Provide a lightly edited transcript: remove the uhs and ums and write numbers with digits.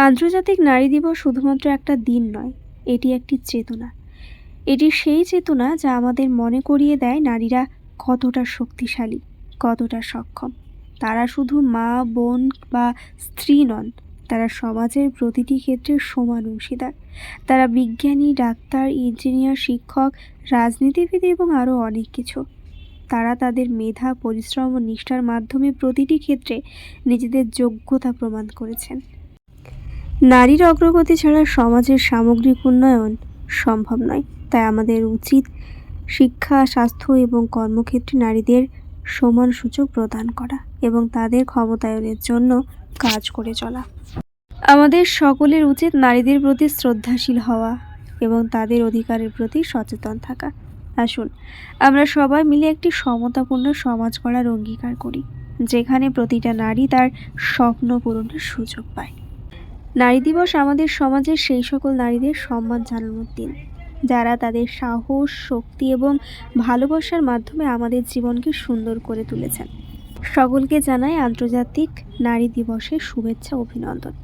আন্তর্জাতিক নারী দিবস শুধুমাত্র একটা দিন নয়, এটি একটি চেতনা। এটি সেই চেতনা যা আমাদের মনে করিয়ে দেয় নারীরা কতটা শক্তিশালী, কতটা সক্ষম। তারা শুধু মা, বোন বা স্ত্রী নন, তারা সমাজের প্রতিটি ক্ষেত্রে সমান অংশীদার। তারা বিজ্ঞানী, ডাক্তার, ইঞ্জিনিয়ার, শিক্ষক, রাজনীতিবিদ এবং আরও অনেক কিছু। তারা তাদের মেধা, পরিশ্রম ও নিষ্ঠার মাধ্যমে প্রতিটি ক্ষেত্রে নিজেদের যোগ্যতা প্রমাণ করেছেন। নারীর অগ্রগতি ছাড়া সমাজের সামগ্রিক উন্নয়ন সম্ভব নয়। তাই আমাদের উচিত শিক্ষা, স্বাস্থ্য এবং কর্মক্ষেত্রে নারীদের সমান সুযোগ প্রদান করা এবং তাদের ক্ষমতায়নের জন্য কাজ করে চলা। আমাদের সকলের উচিত নারীদের প্রতি শ্রদ্ধাশীল হওয়া এবং তাদের অধিকারের প্রতি সচেতন থাকা। আসুন আমরা সবাই মিলে একটি সমতাপূর্ণ সমাজ গড়ার অঙ্গীকার করি, যেখানে প্রতিটা নারী তার স্বপ্ন পূরণের সুযোগ পায়। নারী দিবস আমাদের সমাজের সেই সকল নারীদের সম্মান জানানোর দিন, যারা তাদের সাহস, শক্তি এবং ভালোবাসার মাধ্যমে আমাদের জীবনকে সুন্দর করে তুলেছেন। সকলকে জানাই আন্তর্জাতিক নারী দিবসের শুভেচ্ছা, অভিনন্দন।